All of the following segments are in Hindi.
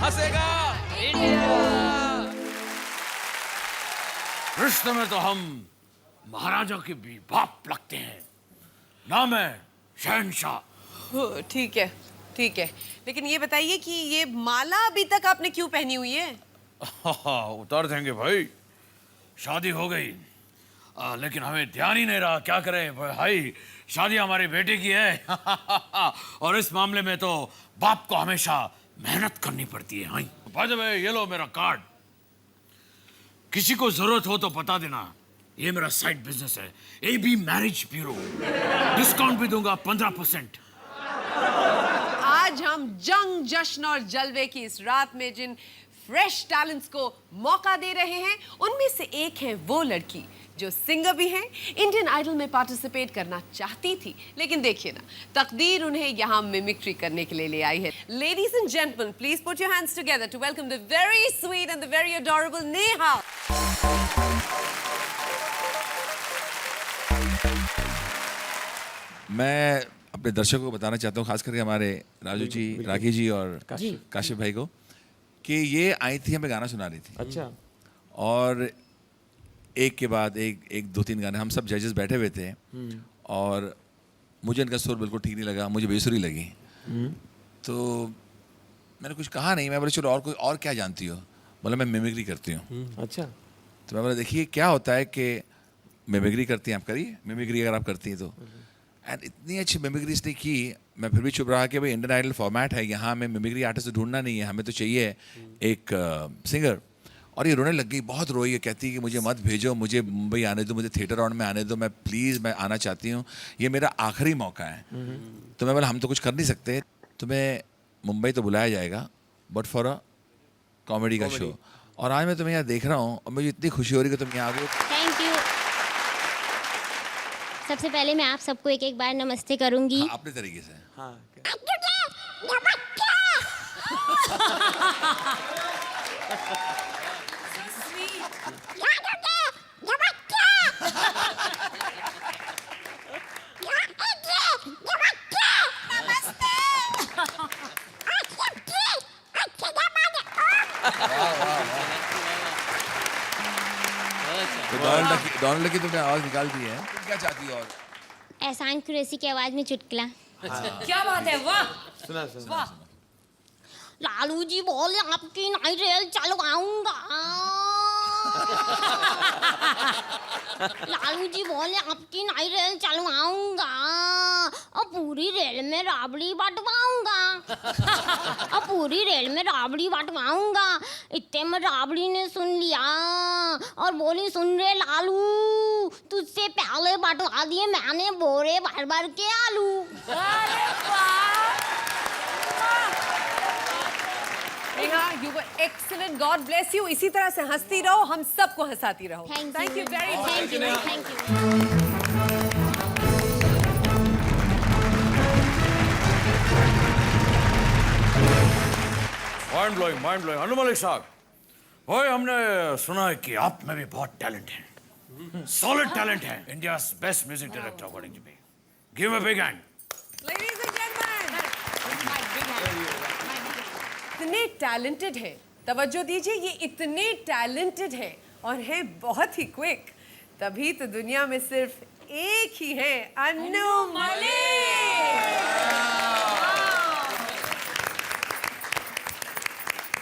हंसेगा इंडिया। रिश्ते में तो हम महाराजा के भी बाप लगते हैं। नाम है शहनशाह। ठीक है, ठीक है, लेकिन ये बताइए कि ये माला अभी तक आपने क्यों पहनी हुई है? उतार देंगे भाई, शादी हो गई। लेकिन हमें ध्यान ही नहीं रहा, क्या करें भाई, शादी हमारी बेटे की है। और इस मामले में तो बाप को हमेशा मेहनत करनी पड़ती है। बाय द वे, ये लो मेरा कार्ड, किसी को जरूरत हो तो बता देना। ये मेरा साइड बिजनेस है, AB मैरिज ब्यूरो। डिस्काउंट भी दूंगा 15%। आज हम जंग, जश्न और जलवे की इस रात में जिन फ्रेश टैलेंट्स को मौका दे रहे हैं, उनमें से एक है वो लड़की जो सिंगर भी है, इंडियन आइडल में पार्टिसिपेट करना चाहती थी, लेकिन देखिए ना, तकदीर उन्हें यहाँ मिमिक्री करने के लिए ले आई है। Ladies and gentleman, please put your hands together to welcome the very sweet and the very adorable Neha. मैं अपने दर्शकों को बताना चाहता हूँ, खास करके हमारे राजू जी, राखी जी और काशिफ भाई को, कि ये आई थी, हमें गाना सुना रही थी। अच्छा। और एक के बाद एक 2-3 गाने, हम सब जजेस बैठे हुए थे और मुझे इनका सुर बिल्कुल ठीक नहीं लगा, मुझे बेसुरी लगी। तो मैंने कुछ कहा नहीं, मैं बोले चलो और कोई और क्या जानती हो? बोला मैं मिमिक्री करती हूँ। अच्छा। तो मैं बोला देखिए क्या होता है कि मिमिक्री करती हैं आप, करिए मिमिक्री अगर आप करती हैं तो। एंड इतनी अच्छी मिमिक्री इसने की, मैं फिर भी चुप रहा कि भाई इंडियन आइडल फॉर्मेट है, यहाँ हमें मिमिक्री आर्टिस्ट ढूंढना नहीं है, हमें तो चाहिए एक सिंगर। और ये रोने लग गई, बहुत रोई है, कहती है कि मुझे मत भेजो, मुझे मुंबई आने दो, मुझे थिएटर राउंड में आने दो, मैं प्लीज़ मैं आना चाहती हूँ, ये मेरा आखिरी मौका है। तो मैं बोला हम तो कुछ कर नहीं सकते, तुम्हें मुंबई तो बुलाया जाएगा बट फॉर अ कॉमेडी का शो। और आज मैं तुम्हें यहाँ देख रहा हूँ और मुझे इतनी खुशी हो रही है कि तुम यहाँ आ गए। Thank you. सबसे पहले मैं आप सबको एक एक बार नमस्ते करूंगी। हाँ, अपने तरीके से। हाँ। तो डॉन लकी तुमने आवाज निकाल दी है, तुम क्या चाहती हो? और एहसान कुरैशी की आवाज में चुटकुला। क्या बात है, वाह सुना सुना। वाह। लालू जी बोले आपकी नई रेल चलवाऊंगा। लालू जी बोले आपकी नई रेल चलवाऊंगा और पूरी रेल में राबड़ी बंटवाऊंगा। और पूरी रेल में राबड़ी बंटवाऊंगा। इतने में राबड़ी ने सुन लिया और बोली सुन रे लालू, तुझसे पहले बंटवा दिए मैंने बोरे भर भर के आलू। Neha, you were excellent. God bless you. इसी तरह से हंसती रहो, हम सबको हंसाती रहो। Thank you very much. Thank you. Thank you. Mind blowing. Anu Malik साहब, ओए हमने सुना है कि आप में भी बहुत टैलेंट है, सॉलिड टैलेंट है, India's best music director according to me. Give a big hand. Ladies and gentlemen, इतने टैलेंटेड है, तवज्जो दीजिए, ये इतने टैलेंटेड है और है बहुत ही क्विक, तभी तो दुनिया में सिर्फ एक ही है, अनु मलिक।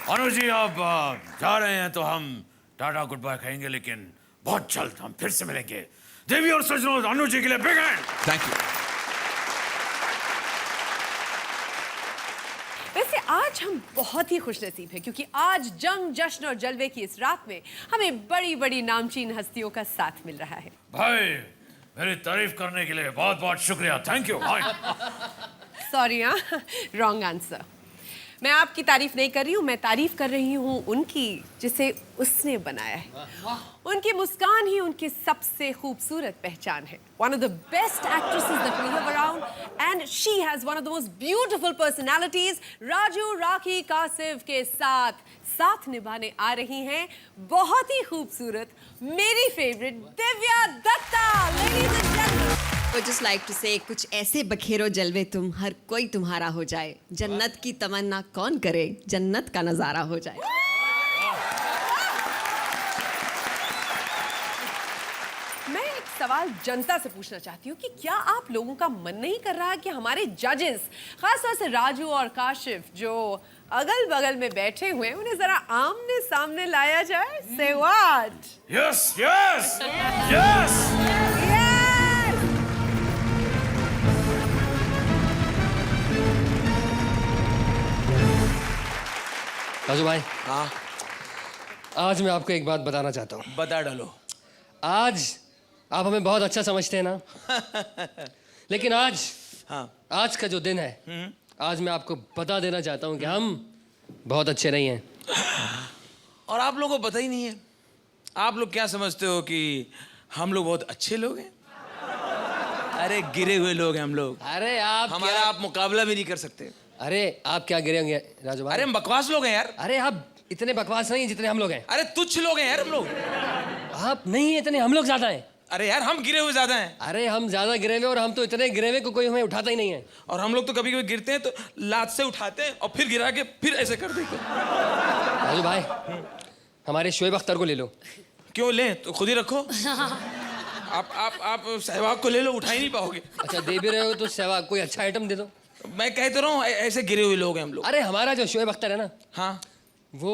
अनु जी आप जा रहे हैं तो हम टाटा गुड बाय कहेंगे, लेकिन बहुत जल्द हम फिर से मिलेंगे। देवी और सजनों, अनु जी के लिए बिग हैंड। Thank you. वैसे आज हम बहुत ही खुशनसीब हैं क्योंकि आज जंग, जश्न और जलवे की इस रात में हमें बड़ी बड़ी नामचीन हस्तियों का साथ मिल रहा है। भाई मेरी तारीफ करने के लिए बहुत बहुत शुक्रिया, थैंक यू भाई। सॉरी हाँ, रॉन्ग आंसर। मैं आपकी तारीफ नहीं कर रही हूँ, मैं तारीफ कर रही हूँ उनकी जिसे उसने बनाया है। उनकी मुस्कान ही उनकी सबसे खूबसूरत पहचान है। One of the best actresses that we have around, and she has one of the most beautiful personalities. Raju राखी कासिफ के साथ निभाने आ रही हैं बहुत ही खूबसूरत मेरी favourite Divya Dutta. Ladies and gentlemen. would just like to say कुछ ऐसे बखेरो जलवे तुम हर कोई तुम्हारा हो जाए, जन्नत की तमन्ना कौन करे, जन्नत का नजारा हो जाए। मैं एक सवाल जनता से पूछना चाहती हूँ कि क्या आप लोगों का मन नहीं कर रहा कि हमारे जजेस, खासतौर से राजू और काशिफ जो अगल बगल में बैठे हुए हैं, उन्हें जरा आमने सामने लाया जाए? Say what? Yes yes yes. Raju भाई, हाँ आज मैं आपको एक बात बताना चाहता हूँ। बता डालो। आज आप हमें बहुत अच्छा समझते हैं ना, लेकिन आज हाँ आज का जो दिन है, आज मैं आपको बता देना चाहता हूँ कि हम बहुत अच्छे नहीं हैं। और आप लोगों को पता ही नहीं है। आप लोग क्या समझते हो कि हम लोग बहुत अच्छे लोग हैं? अरे गिरे हुए लोग हैं हम लोग। अरे आप हमारा आप मुकाबला भी नहीं कर सकते। अरे आप क्या गिरे होंगे राजू भाई? अरे हम बकवास लोग हैं यार। अरे आप इतने बकवास नहीं जितने हम लोग हैं। अरे तुच्छ लोग हैं यार हम लोग। आप नहीं हैं इतने, हम लोग ज्यादा हैं। अरे यार हम गिरे हुए ज्यादा हैं। अरे हम ज्यादा गिरे हुए, और हम तो इतने गिरे हुए को कोई हमें उठाता ही नहीं है। और हम लोग तो कभी कभी गिरते हैं तो लात से उठाते हैं और फिर गिरा के फिर ऐसे कर देते हैं। राजू भाई, हमारे शोएब अख्तर को ले लो। क्यों लें? तो खुद ही रखो। आप सहवाग को ले लो, उठा ही नहीं पाओगे। अच्छा दे भी रहे हो तो सहवाग कोई अच्छा आइटम दे दो। मैं कहते रहा हूँ ऐसे गिरे हुए लोग हैं हम लोग। अरे हमारा जो शोएब अख्तर है ना, हाँ वो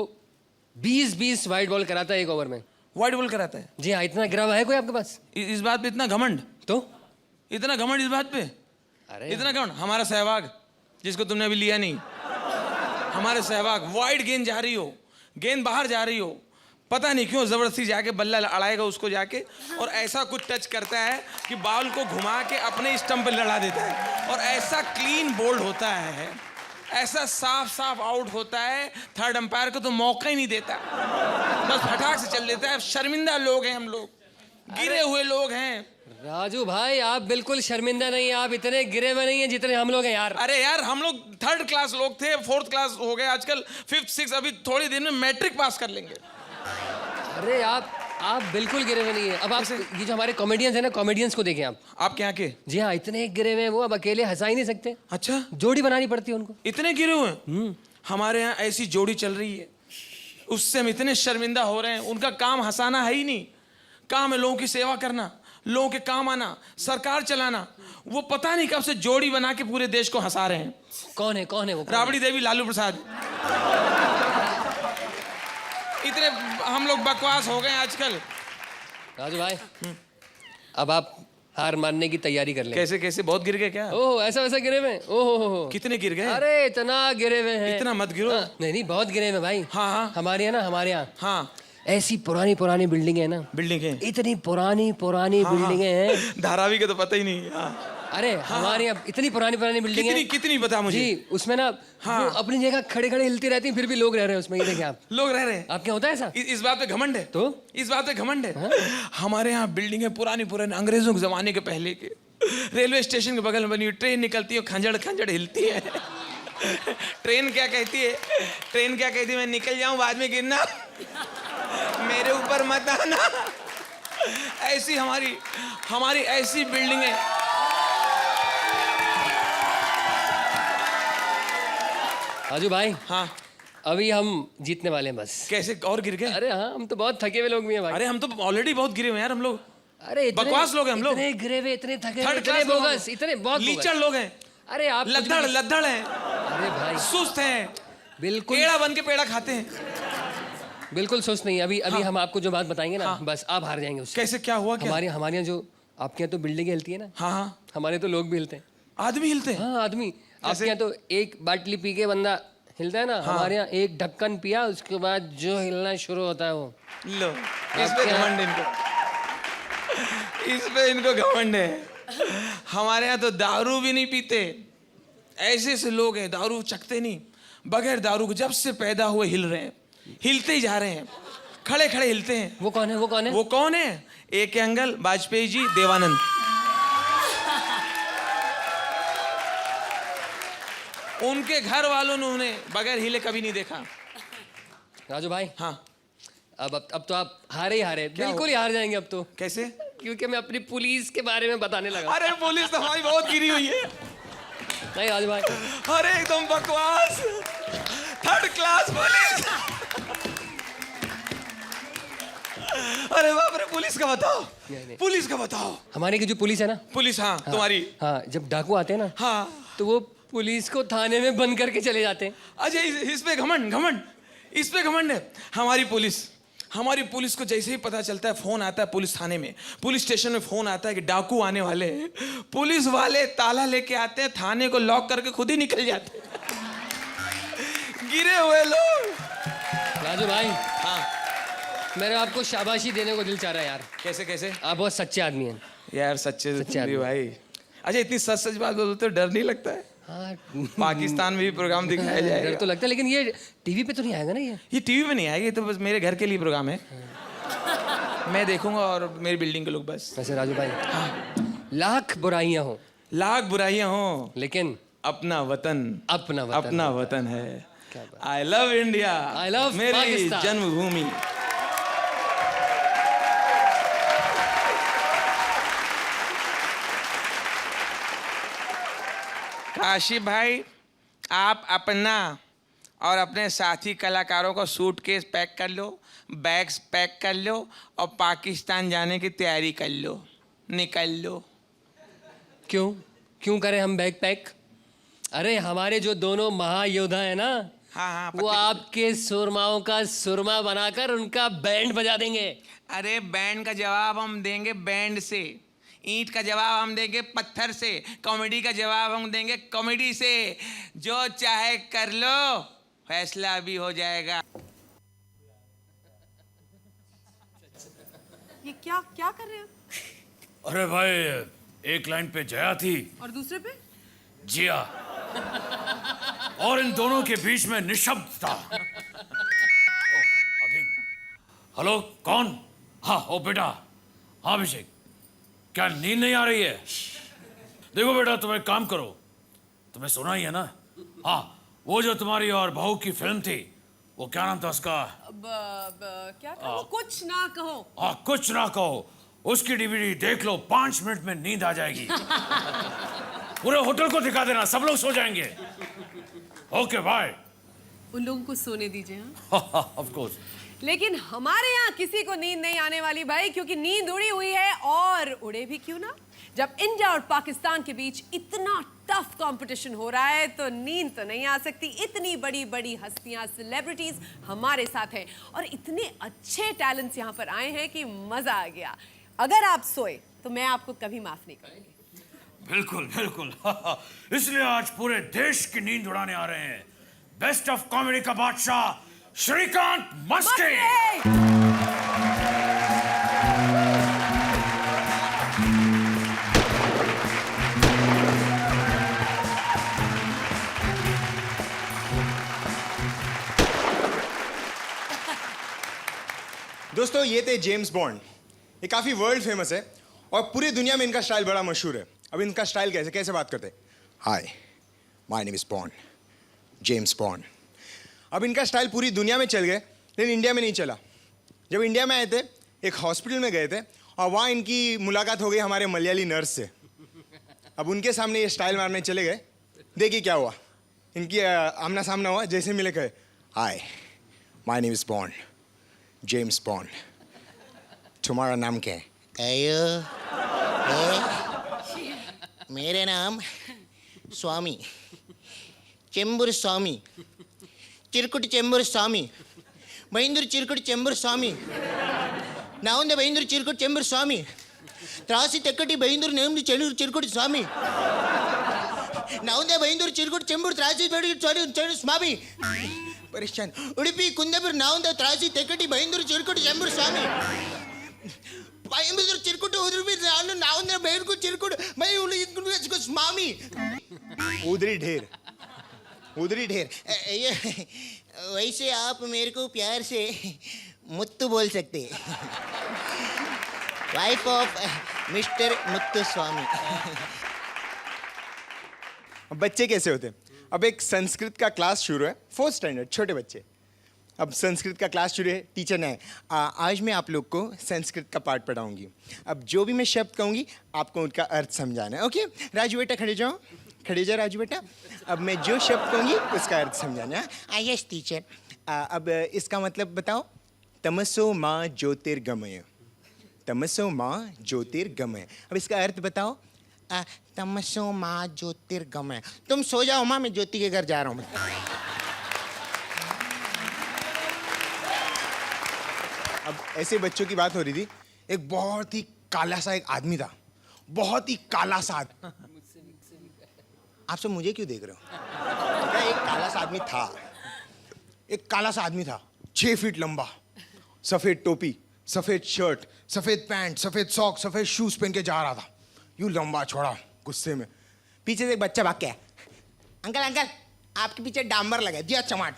20-20 वाइड बॉल कराता है एक ओवर में। वाइड बॉल कराता है? जी हाँ, इतना गिरा हुआ है कोई आपके पास? इस बात पे इतना घमंड? तो इतना घमंड इस बात पे? अरे इतना घमंड? हमारा सहवाग जिसको तुमने अभी लिया नहीं, हमारे सहवाग वाइड गेंद जा रही हो, गेंद बाहर जा रही हो, पता नहीं क्यों जबरदस्ती जाके बल्ला अड़ाएगा उसको जाके, और ऐसा कुछ टच करता है कि बॉल को घुमा के अपने स्टंप पे लड़ा देता है, और ऐसा क्लीन बोल्ड होता है, ऐसा साफ साफ आउट होता है, थर्ड अंपायर को तो मौका ही नहीं देता, बस फटाक से चल देता है। शर्मिंदा लोग हैं हम लोग, गिरे हुए लोग हैं। राजू भाई, आप बिल्कुल शर्मिंदा नहीं है, आप इतने गिरे हुए नहीं हैं जितने हम लोग हैं यार। अरे यार हम लोग थर्ड क्लास लोग थे, फोर्थ क्लास हो गए आजकल, फिफ्थ सिक्स, अभी थोड़ी दिन में मैट्रिक पास कर लेंगे। अरे आप बिल्कुल गिरे हुए नहीं है। अब आप ये जो हमारे कॉमेडियंस हैं ना, कॉमेडियंस को देखें आप क्या के? जी हाँ, इतने गिरे हुए हैं वो, अब अकेले हंसा ही नहीं सकते। अच्छा, जोड़ी बनानी पड़ती है उनको। इतने गिरे हुए हैं? हमारे यहाँ ऐसी जोड़ी चल रही है, उससे हम इतने शर्मिंदा हो रहे हैं। उनका काम हंसाना है ही नहीं, काम है लोगों की सेवा करना, लोगों के काम आना, सरकार चलाना। वो पता नहीं कब से जोड़ी बना के पूरे देश को हंसा रहे हैं। कौन है वो? राबड़ी देवी, लालू प्रसाद। इतने हम लोग बकवास हो गए आजकल। राजू भाई, अब आप हार मानने की तैयारी कर लें। कैसे कैसे? बहुत गिर गए क्या? ओह ऐसा वैसा गिरे हुए? ओहो, कितने गिर गए? अरे इतना गिरे हुए हैं। इतना मत गिरो। नहीं बहुत गिरे हुए भाई। हाँ। हमारे यहाँ हाँ ऐसी पुरानी बिल्डिंग है ना। बिल्डिंग है? इतनी पुरानी बिल्डिंगें हैं, धारावी का तो पता ही नहीं। हाँ। अरे हमारे यहाँ इतनी पुरानी बिल्डिंग है। कितनी बता मुझे। जी, उसमें ना हाँ। वो अपनी जगह खड़े हिलती रहती हैं, फिर भी लोग रह रहे हैं उसमें। ये देखें आप, लोग रह रहे हैं। आप क्या होता है ऐसा? इस बात पे घमंड है? तो इस बात पे घमंड है। हमारे यहाँ बिल्डिंग है पुरानी अंग्रेजों के जमाने के पहले के। रेलवे स्टेशन के बगल में बनी हुई, ट्रेन निकलती है, खंजड़ हिलती है। ट्रेन क्या कहती है? मैं निकल जाऊं, बाद में गिरना, मेरे ऊपर मत आना। ऐसी हमारी ऐसी बिल्डिंग है। राजू भाई, हाँ अभी हम जीतने वाले हैं बस। कैसे? और गिर गए? अरे हाँ, हम तो बहुत थके हुए लोग भी हैं भाई। अरे हम तो ऑलरेडी बहुत गिरे हुए हैं यार हम लोग। अरे बकवास लोग हैं हम लोग। इतने गिरे हुए, इतने थके हुए, थर्ड इतने क्लास लोग बोगस, हैं। इतने बहुत लीचड़ लोग हैं। अरे आप लद्दड़ हैं। अरे भाई सुस्त हैं, बिल्कुल पेड़ा बन के पेड़ा खाते हैं। बिल्कुल सुस्त नहीं। अभी हाँ। हम आपको जो बात बताएंगे ना, बस आप हार जाएंगे उससे। कैसे? क्या हुआ? क्या हमारे यहाँ जो आपके यहाँ तो बिल्डिंग हिलती है ना। हाँ। हमारे तो लोग भी हिलते हैं। आदमी हिलते हैं? हाँ आदमी। आपके यहाँ तो एक बाटली पी के बंदा हिलता है ना। हमारे यहाँ एक ढक्कन पिया, उसके बाद जो हिलना शुरू होता है वो। लो, इस पे घमंड इनको घमंड है। हमारे यहाँ तो दारू भी नहीं पीते। ऐसे लोग हैं, दारू चखते नहीं, बगैर दारू को जब से पैदा हुए हिल रहे हैं, हिलते ही जा रहे हैं, खड़े हिलते हैं। वो कौन है? एक अंगल, वाजपेयी जी, देवानंद। उनके घर वालों ने उन्हें बगैर हिले कभी नहीं देखा। राजू भाई, हाँ। अब तो आप हारे ही हारे, बिल्कुल ही हार जाएंगे अब तो। कैसे? क्योंकि मैं अपनी पुलिस के बारे में बताने लगा। अरे पुलिस तो हमारी बहुत गिरी हुई है। नहीं राजू भाई, अरे एकदम बकवास, थर्ड क्लास पुलिस। अरे बाप रे, पुलिस का बताओ, नहीं। पुलिस का बताओ। हमारे की जो पुलिस है ना, पुलिस, हाँ तुम्हारी, हाँ, जब डाकू आते हैं ना, हाँ। तो वो पुलिस को थाने में बंद करके चले जाते हैं। अच्छा इस पे घमंड, इस पे घमंड है। हमारी पुलिस को जैसे ही पता चलता है, फोन आता है पुलिस थाने में, पुलिस स्टेशन में फोन आता है कि डाकू आने वाले हैं, पुलिस वाले ताला लेके आते हैं, थाने को लॉक करके खुद ही निकल जाते हैं। गिरे हुए लोग। राजू भाई, हाँ मेरा आपको शाबाशी देने को दिल चाह रहा है यार। कैसे कैसे? आप बहुत सच्चे आदमी हैं यार सच्चे आदमी। भाई। अच्छा इतनी सच बात बोलते तो डर नहीं लगता है? हाँ, पाकिस्तान में भी प्रोग्राम दिखाया जाएगा। डर तो लगता है, लेकिन ये टीवी पे तो नहीं आएगा ना ये? ये टीवी पे नहीं आएगा, ये तो बस मेरे घर के लिए प्रोग्राम है। मैं देखूंगा और मेरी बिल्डिंग के लोग बस। वैसे राजू भाई, लाख बुराइयां हो, लाख बुराइयां हो, लेकिन अपना वतन अपना वतन है। I love India, I love मेरी पाकिस्तान। जन्मभूमि। काशी भाई, आप अपना और अपने साथी कलाकारों को सूटकेस पैक कर लो, बैग्स पैक कर लो और पाकिस्तान जाने की तैयारी कर लो, निकल लो। क्यों करें हम बैग पैक? अरे हमारे जो दोनों महायोद्धा है ना, हाँ वो आपके सुरमाओं का सुरमा बनाकर उनका बैंड बजा देंगे। अरे बैंड का जवाब हम देंगे बैंड से, ईंट का जवाब हम देंगे पत्थर से, कॉमेडी का जवाब हम देंगे कॉमेडी से। जो चाहे कर लो, फैसला अभी हो जाएगा। ये क्या क्या कर रहे हैं? अरे भाई, एक लाइन पे जया थी और दूसरे पे? जिया, और इन दोनों के बीच में निशब्द था। हेलो, कौन? हाँ, ओ बेटा। हाँ अभिषेक, क्या नींद नहीं आ रही है? देखो बेटा, तुम एक काम करो, तुम्हें सुना ही है ना? हाँ, वो जो तुम्हारी और बहू की फिल्म थी, वो क्या नाम था उसका? क्या कहो? कुछ ना कहो। हाँ, कुछ ना कहो, उसकी डीवीडी देख लो, 5 मिनट में नींद आ जाएगी। पूरे होटल को दिखा देना, सब लोग सो जाएंगे। Okay bye. उन लोगों को सोने दीजिए। हाँ, ऑफ कोर्स। लेकिन हमारे यहाँ किसी को नींद नहीं आने वाली भाई, क्योंकि नींद उड़ी हुई है, और उड़े भी क्यों ना। जब इंडिया और पाकिस्तान के बीच इतना टफ कंपटीशन हो रहा है, तो नींद तो नहीं आ सकती। इतनी बड़ी बड़ी हस्तियां, सेलिब्रिटीज हमारे साथ हैं, और इतने अच्छे टैलेंट्स यहाँ पर आए हैं कि मजा आ गया। अगर आप सोए तो मैं आपको कभी माफ नहीं करूंगी। बिल्कुल बिल्कुल। इसलिए आज पूरे देश की नींद उड़ाने आ रहे हैं बेस्ट ऑफ कॉमेडी का बादशाह श्रीकांत मस्के। दोस्तों, ये थे जेम्स बॉन्ड। ये काफ़ी वर्ल्ड फेमस है और पूरी दुनिया में इनका स्टाइल बड़ा मशहूर है। अब इनका स्टाइल कैसे बात करते हैं? Hi, my name is Bond, James Bond. अब इनका स्टाइल पूरी दुनिया में चल गए, लेकिन इंडिया में नहीं चला। जब इंडिया में आए थे, एक हॉस्पिटल में गए थे और वहाँ इनकी मुलाकात हो गई हमारे मलयाली नर्स से। अब उनके सामने ये स्टाइल मारने चले गए। देखिए क्या हुआ, इनकी आमना सामना हुआ। जैसे मिले कहे, hi, my name is Bond, James Bond. तुम्हारा नाम क्या है? मेरे नाम स्वामी, चेंबूर स्वामी, चिरकुट चेंबूर स्वामी, बहिंदूर चिरकुट चेंबूर स्वामी, नाउंदे बहिंदूर चिरकुट चेंबूर स्वामी, त्रासी तेक्कटी बहिंदूर नेम चेंबूर चिरकुट स्वामी, नाउंदे बहिंदूर चिरकुट चेंबूर त्रासी चेंबूर स्वामी, परेशान उड़पी कुंदेपुर नाउंदे त्रासी तेक्कटी बहिंदूर चिरकुट चेंबूर स्वामी, बहिंदूर चिरकुट उड़पी नाउंदे बहिंदूर चिरकुट मैं उड़पी स्वामी। उधरी ढेर, उधरी ढेर। ये वैसे आप मेरे को प्यार से मुत्तू बोल सकते हैं, वाइफ ऑफ मिस्टर मुत्तू स्वामी। बच्चे कैसे होते हैं? अब एक संस्कृत का क्लास शुरू है, 4th स्टैंडर्ड, छोटे बच्चे। अब संस्कृत का क्लास शुरू है, टीचर ने आज मैं आप लोग को संस्कृत का पाठ पढ़ाऊंगी। अब जो भी मैं शब्द कहूँगी आपको उनका अर्थ समझाना है। ओके राजू बेटा खड़े जाओ, खड़े जाओ राजू बेटा। अब मैं जो शब्द कहूँगी उसका अर्थ समझाना है। Yes teacher. अब इसका मतलब बताओ। तमसो माँ ज्योतिर्गमय, तमसो माँ ज्योतिर्गमय। अब इसका अर्थ बताओ। तमसो माँ ज्योतिर्गमय। तुम सो जाओ माँ, मैं ज्योति के घर जा रहा हूँ। अब ऐसे बच्चों की बात हो रही थी। एक बहुत ही काला सा एक आदमी था, बहुत ही काला सा आप सब मुझे क्यों देख रहे हो? एक काला सा आदमी था, एक काला सा आदमी था, 6 फीट लंबा, सफेद टोपी, सफेद शर्ट, सफेद पैंट, सफेद सॉक, सफेद शूज पहन के जा रहा था। यूं लंबा छोड़ा, गुस्से में। पीछे से एक बच्चा भाग के आया, अंकल अंकल आपके पीछे डांबर लगा दिया चमाट।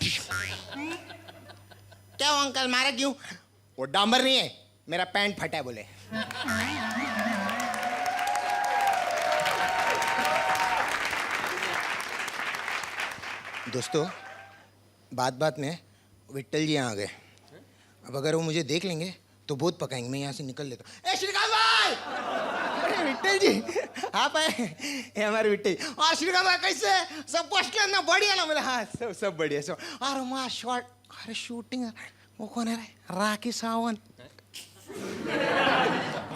क्या हो अंकल, मारा क्यों? वो डांबर नहीं है, मेरा पैंट फटा है बोले। दोस्तों बात बात में विट्ठल जी यहाँ आ गए। अब अगर वो मुझे देख लेंगे तो बहुत पकाएंगे। मैं यहाँ से निकल लेता हूँ। श्रीकांत भाई! अरे विट्ठल जी आप आए? ये हमारे विट्ठल जी। हाँ श्रीकांत भाई कैसे? सब फर्स्ट क्लास ना, बढ़िया ना? बोले हाँ सब बढ़िया सब। अरे माँ शॉर्ट, अरे शूटिंग। वो कौन है? राखी सावंत।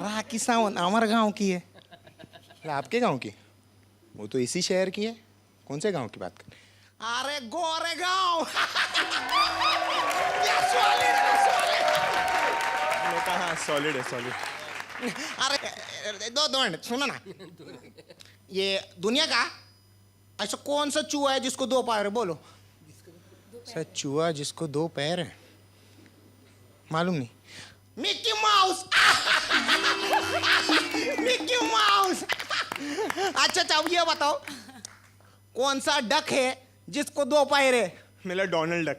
राखी सावंत हमारे गांव की है। आपके गांव की? वो तो इसी शहर की है। कौन से गांव की बात कर? अरे गोरेगांव। कहा सॉलिड है, सॉलिड। अरे दो मिनट सुनो ना। ये दुनिया का ऐसा कौन सा चूहा है जिसको 2 पैर है? बोलो। सर चूहा जिसको 2 पैर है? मालूम नहीं। Mickey mouse. Mickey mouse. अच्छा अब ये बताओ कौन सा डक है जिसको 2 पैर है? मिला डोनाल्ड डक।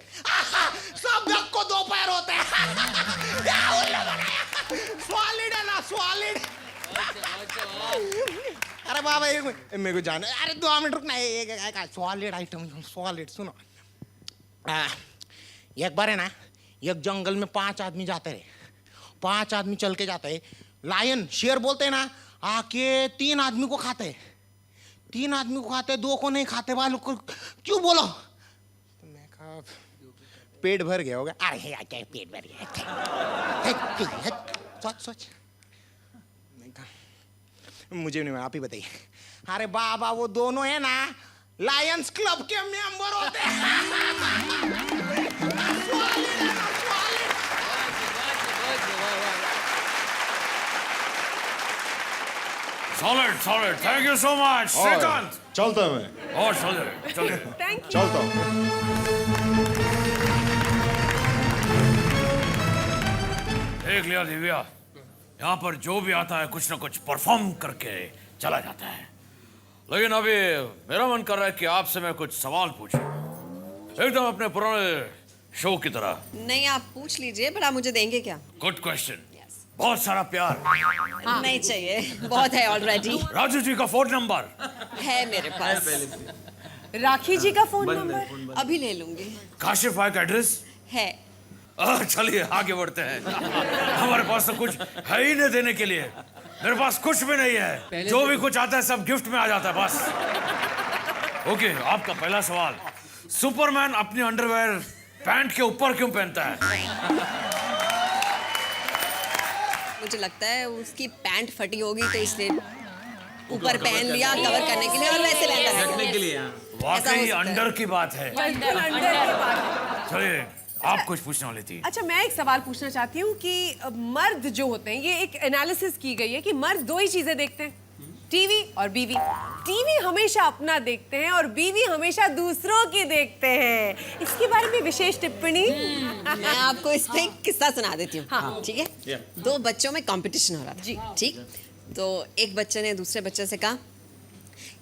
सब डक को 2 पैर होते हैं। सॉलिड है ना, सॉलिड। अरे बाबा मेरे को जाना। अरे 2 मिनट रुकना। एक सॉलिड आइटम, सॉलिड। सुनो एक बार है ना, एक जंगल में 5 आदमी जाते रहे। 5 आदमी चल के जाते हैं। लायन शेर बोलते हैं ना, आके 3 आदमी को खाते। 3 आदमी को खाते, 2 को नहीं खाते। वालों को क्यों बोलो? तो मैं कहा पेट भर गया होगा। अरे क्या पेट भर गया? सोच। मैं कहा मुझे नहीं, आप ही बताइए। अरे बाबा वो दोनों है ना लायंस क्लब के मेंबर होते हैं। Solid. Thank you so much Shrikant. चलता मैं। और चलिए थैंक यू। चलता हूँ। देख लिया दिव्या, यहाँ पर जो भी आता है कुछ ना कुछ परफॉर्म करके चला जाता है। लेकिन अभी मेरा मन कर रहा है कि आपसे मैं कुछ सवाल पूछूं, एकदम अपने पुराने शो की तरह। नहीं आप पूछ लीजिए, पर आप मुझे देंगे क्या? Good question. बहुत सारा प्यार। नहीं चाहिए, बहुत है ऑलरेडी। राजू जी का फोन नंबर है मेरे पास। राखी जी का फोन नंबर अभी ले लूंगी। काशिफ भाई का एड्रेस है। चलिए आगे बढ़ते हैं। हमारे पास तो कुछ है ही नहीं देने के लिए। मेरे पास कुछ भी नहीं है। जो भी कुछ आता है सब गिफ्ट में आ जाता है बस। ओके आपका पहला सवाल, सुपरमैन अपनी अंडरवेयर पैंट के ऊपर क्यों पहनता है? मुझे लगता है उसकी पैंट फटी होगी तो इसलिए ऊपर पहन लिया कवर करने के लिए, और वैसे रहता के लिए। वाकई अंडर की बात है। बिल्कुल अंडर की बात। चलिए आप कुछ पूछने वाली थी। अच्छा मैं एक सवाल पूछना चाहती हूँ कि मर्द जो होते हैं, ये एक एनालिसिस की गई है कि मर्द 2 ही चीजें देखते हैं, टीवी और बीवी। टीवी हमेशा अपना देखते हैं और बीवी हमेशा दूसरों की देखते हैं। इसके बारे में विशेष टिप्पणी? मैं आपको इस पे एक किस्सा सुना देती हूँ। हाँ। ठीक है। 2 बच्चों में कंपटीशन हो रहा था। जी। ठीक। तो एक बच्चे ने दूसरे बच्चे से कहा,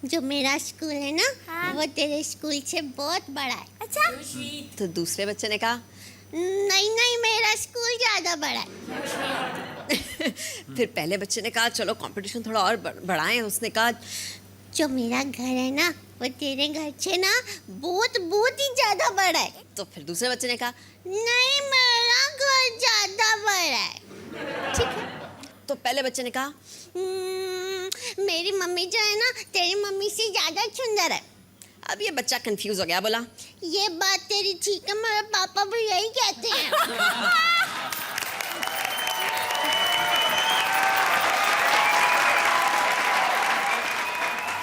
जो मेरा स्कूल है ना वो तेरे स्कूल से बहुत बड़ा है। अच्छा। तो दूसरे बच्चे ने कहा, नहीं मेरा स्कूल ज्यादा बड़ा है। फिर पहले बच्चे ने कहा चलो कंपटीशन थोड़ा और बढ़ाएं। उसने कहा जो मेरा घर है ना वो तेरे घर से ना बहुत बहुत ही ज्यादा बड़ा है। तो फिर दूसरे बच्चे ने कहा नहीं, मेरा घर ज्यादा बड़ा है। ठीक है। तो पहले बच्चे ने कहा मेरी मम्मी जो है ना तेरी मम्मी से ज्यादा सुंदर है। अब ये बच्चा कंफ्यूज हो गया, बोला ये बात तेरी ठीक है, मेरे पापा भी यही कहते हैं।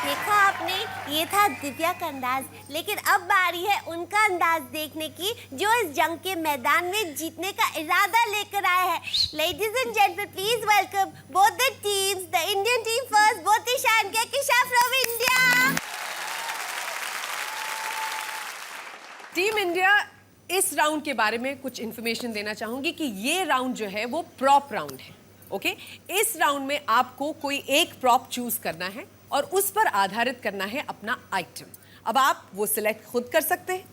देखा आपने, ये था दिव्या का अंदाज, लेकिन अब बारी है उनका अंदाज देखने की जो इस जंग के मैदान में जीतने का इरादा लेकर आए हैं। Ladies and gentleman, please welcome both the teams. The Indian team first, बोतिशा एंड केकिशा फ्रॉम इंडिया। टीम इंडिया, इस राउंड के बारे में कुछ इंफॉर्मेशन देना चाहूंगी कि ये राउंड जो है वो प्रॉप राउंड है। ओके, इस राउंड में आपको कोई एक प्रॉप चूज करना है और उस पर आधारित करना है अपना आइटम। अब आप वो सिलेक्ट खुद कर सकते हैं।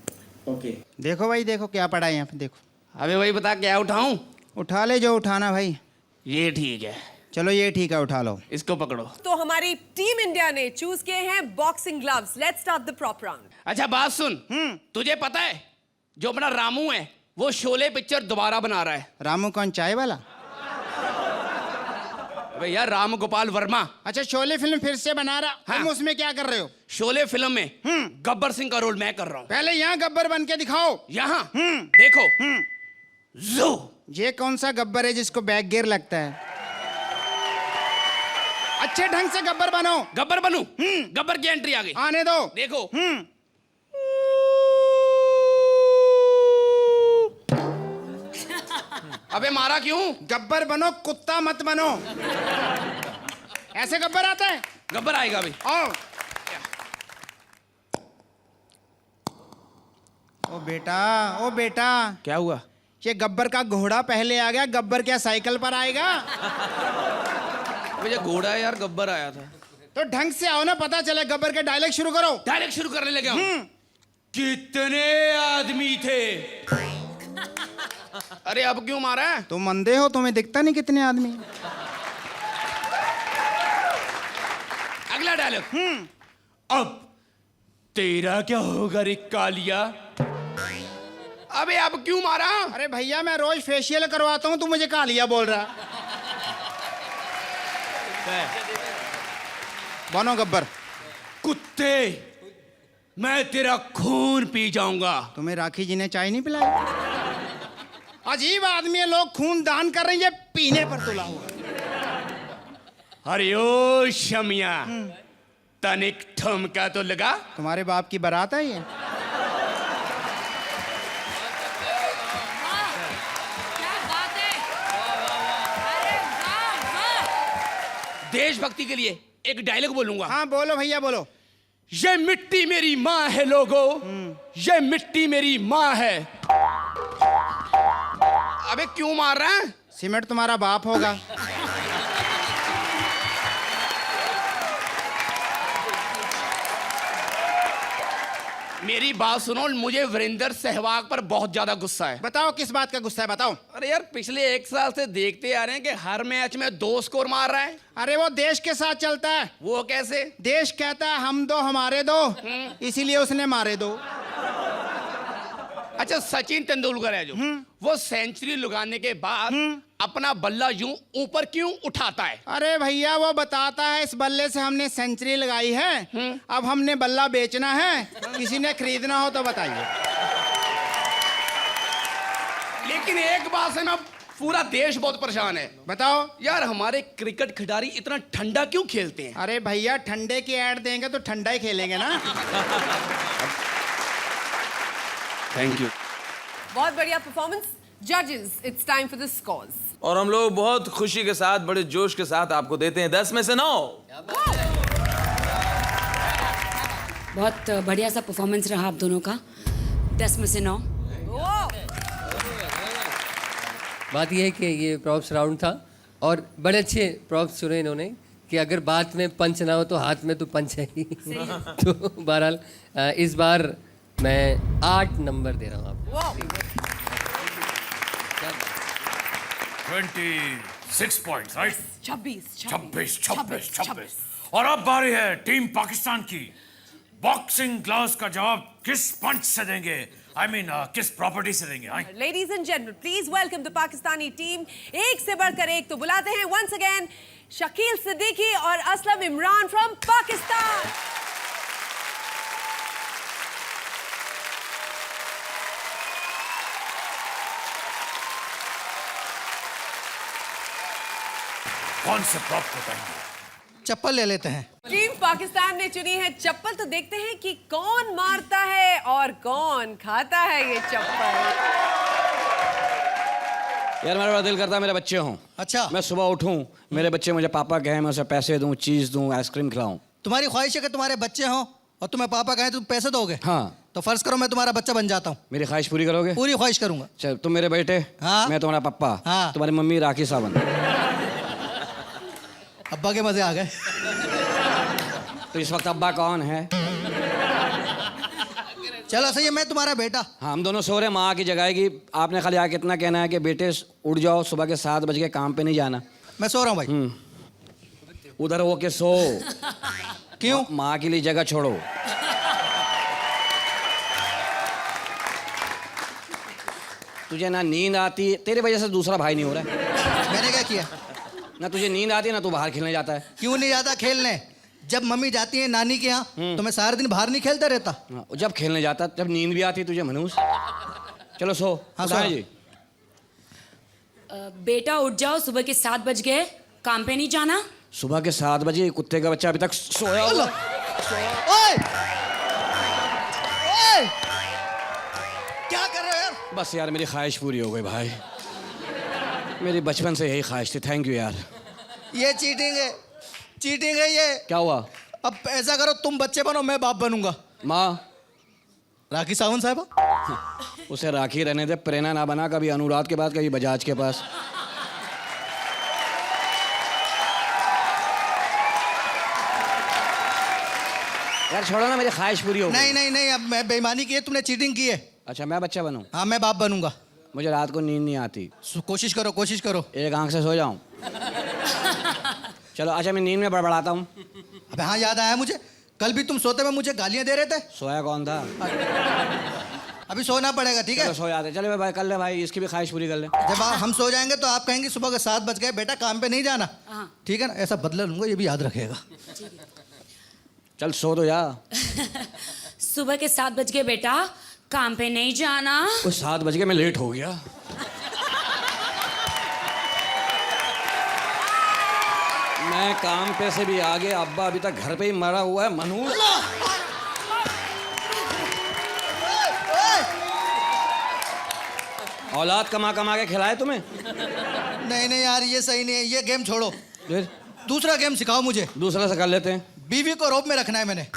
ओके, देखो भाई, देखो क्या पड़ा है यहाँ पे, देखो। अबे भाई बता क्या उठाऊं? उठा ले जो उठाना भाई। ये ठीक है, चलो ये ठीक है, उठा लो। इसको पकड़ो। तो हमारी टीम इंडिया ने चूज किए हैं boxing gloves. Let's start the prop round. अच्छा बात सुन, तुझे पता है जो अपना रामू है वो शोले पिक्चर दोबारा बना रहा है। रामू कौन, चाय वाला? अबे यार, राम गोपाल वर्मा। अच्छा, शोले फिल्म फिर से बना रहा। हाँ। तुम उसमें क्या कर रहे हो? शोले फिल्म में गब्बर सिंह का रोल मैं कर रहा हूँ। पहले यहाँ गब्बर बन के दिखाओ। यहाँ देखो, जो ये कौन सा गब्बर है जिसको बैक गियर लगता है? अच्छे ढंग से गब्बर बनो। गब्बर बनूं? गब्बर की एंट्री आ गई, आने दो। देखो। अबे मारा क्यों? गब्बर बनो, कुत्ता मत बनो। ऐसे गब्बर आता है? गब्बर आएगा अभी। आओ। ओ बेटा, ओ बेटा, क्या हुआ? ये गब्बर का घोड़ा पहले आ गया, गब्बर क्या साइकिल पर आएगा? अबे ये घोड़ा है यार, गब्बर आया था। तो ढंग से आओ ना, पता चले। गब्बर के डायलॉग शुरू करो। डायरेक्ट शुरू करने लगे हूँ। कितने आदमी थे? अरे अब क्यों मारा है? तुम अंधे हो, तुम्हें दिखता नहीं कितने आदमी? अगला डायलॉग। अब तेरा क्या होगा रे कालिया? अबे अब क्यों मारा? अरे भैया, मैं रोज फेशियल करवाता हूँ, तू मुझे कालिया बोल रहा। बनो गब्बर। कुत्ते, मैं तेरा खून पी जाऊंगा। तुम्हें राखी जी ने चाय नहीं पिलाई? अजीब आदमी है, लोग खून दान कर रहे हैं, ये पीने पर तुला हुआ। अरे ओ शमिया, तनिक ठुमका तो लगा। तुम्हारे बाप की बारात है ये? देशभक्ति के लिए एक डायलॉग बोलूंगा। हाँ बोलो भैया, बोलो। ये मिट्टी मेरी माँ है लोगो, ये मिट्टी मेरी माँ है। अबे क्यों मार रहा है? सीमेंट तुम्हारा बाप होगा। मेरी बात सुनो, मुझे वीरेंद्र सहवाग पर बहुत ज्यादा गुस्सा है। बताओ किस बात का गुस्सा है, बताओ। अरे यार, पिछले 1 साल से देखते आ रहे हैं कि हर मैच में 2 स्कोर मार रहा है। अरे वो देश के साथ चलता है। वो कैसे? देश कहता है हम दो हमारे दो, इसीलिए उसने मारे दो। अच्छा, सचिन तेंदुलकर है जो, वो सेंचुरी लगाने के बाद अपना बल्ला यूं ऊपर क्यों उठाता है? अरे भैया, वो बताता है इस बल्ले से हमने सेंचुरी लगाई है, अब हमने बल्ला बेचना है, किसी ने खरीदना हो तो बताइए। लेकिन एक बात से ना पूरा देश बहुत परेशान है। बताओ यार, हमारे क्रिकेट खिलाड़ी इतना ठंडा क्यों खेलते हैं? अरे भैया, ठंडे की ऐड देंगे तो ठंडा ही खेलेंगे ना। Thank you. बहुत बढ़िया परफॉर्मेंस। जजेस, it's time for the scores. और हम लोग बहुत खुशी के साथ, बड़े जोश के साथ आपको देते हैं 10 में से 9। बहुत बढ़िया सा परफॉर्मेंस रहा आप दोनों का। 10 में से 9। बात यह है कि ये प्रॉप्स राउंड था और बड़े अच्छे प्रॉप्स चुने इन्होंने कि अगर बात में पंच ना हो तो हाथ में तो पंच है ही। तो बहरहाल इस बार मैं 8 नंबर दे रहा हूँ आपको। 26 पॉइंट्स, राइट? 26। 26। और अब बारी है टीम पाकिस्तान की। बॉक्सिंग ग्लव्स का जवाब किस पंच से देंगे? I mean, किस प्रॉपर्टी से देंगे? Ladies and gentlemen, please welcome the Pakistani team. एक से बढ़कर एक, तो बुलाते हैं once again शकील सिद्दीकी और असलम इमरान from Pakistan. कौन से प्रॉप बताएंगे? चप्पल ले लेते हैं। टीम पाकिस्तान ने चुनी है चप्पल, तो देखते हैं कि कौन मारता है और कौन खाता है ये चप्पल। यार मेरा बड़ा दिल करता है मेरे बच्चे हों। अच्छा। मैं सुबह उठूं, मेरे बच्चे मुझे पापा कहें, मैं उसे पैसे दूं, चीज़ दूं, आइसक्रीम खिलाऊं। तुम्हारी ख्वाहिश है कि तुम्हारे बच्चे हों और तुम्हें पापा कहें तुम पैसे दोगे? हाँ। तो फर्ज करो मैं तुम्हारा बच्चा बन जाता हूँ। मेरी ख्वाहिश पूरी करोगे? पूरी ख्वाहिश करूंगा। चल तुम मेरे बेटे, हाँ। मैं तुम्हारा पप्पा, हाँ। तुम्हारी मम्मी राखी सावंत। अब्बा के मजे आ गए। तो इस वक्त अब्बा कौन है? चलो सही है, मैं तुम्हारा बेटा। हाँ, हम दोनों सो रहे हैं, माँ की जगाएगी। आपने खाली आके इतना कहना है कि बेटे उठ जाओ, सुबह के 7 बजे काम पे नहीं जाना। मैं सो रहा हूँ भाई। उधर हो के सो। क्यों? माँ के लिए जगह छोड़ो। तुझे ना नींद आती, तेरी वजह से दूसरा भाई नहीं हो रहा है। मैंने क्या किया? ना तुझे नींद आती है ना तू बाहर खेलने जाता है। क्यों नहीं जाता खेलने? जब मम्मी जाती है नानी के यहाँ तो मैं सारा दिन बाहर नहीं खेलता रहता। हाँ, जब खेलने जाता, जब नींद भी आती तुझे मनूस। चलो सो। हाँ, उठाएं सो। जी। बेटा उठ जाओ, सुबह के 7 बज गए, काम पे नहीं जाना? सुबह के 7 बजे कुत्ते का बच्चा अभी तक सोया हुआ। ओए! ओए! क्या कर रहे हो यार? बस यार मेरी ख्वाहिश पूरी हो गई भाई, मेरी बचपन से यही ख्वाहिश थी। थैंक यू यार। ये चीटिंग है, चीटिंग है ये। क्या हुआ? अब ऐसा करो तुम बच्चे बनो, मैं बाप बनूंगा। माँ राखी सावंत साहब। उसे राखी रहने दे, प्रेरणा ना बना, कभी अनुराग के पास कभी बजाज के पास। यार छोड़ो ना, मेरी ख्वाहिश पूरी हो गई। नहीं नहीं नहीं, अब मैं बेईमानी की है, तुमने चीटिंग की है। अच्छा मैं बच्चा बनूं? हाँ मैं बाप बनूंगा। मुझे रात को नींद नहीं आती। कोशिश करो, कोशिश करो। एक आंख से सो जाऊं? चलो अच्छा, मैं नींद में बड़बड़ाता हूँ। अबे हाँ, याद आया मुझे, कल भी तुम सोते में मुझे गालियां दे रहे थे। सोया कौन था? अभी सोना पड़ेगा, ठीक है? चलो सो जाते। चले भाई, कर ले भाई, इसकी भी ख्वाहिश पूरी कर ले। जब हम सो जाएंगे तो आप कहेंगे सुबह के 7 बज गए, बेटा काम पे नहीं जाना। ठीक है ना? ऐसा बदला लूंगा, ये भी याद रखेगा। चल सो तो जा। सुबह के 7 बज गए बेटा, काम पे नहीं जाना? कुछ 7 बज गए, मैं लेट हो गया। मैं काम पे से भी आगे, अब्बा अभी तक घर पे ही मरा हुआ है। मनू औलाद कमा कमा के खिलाए तुम्हें? नहीं नहीं यार, ये सही नहीं है, ये गेम छोड़ो, फिर दूसरा गेम सिखाओ मुझे। दूसरा से कर लेते हैं। बीवी को रोब में रखना है मैंने।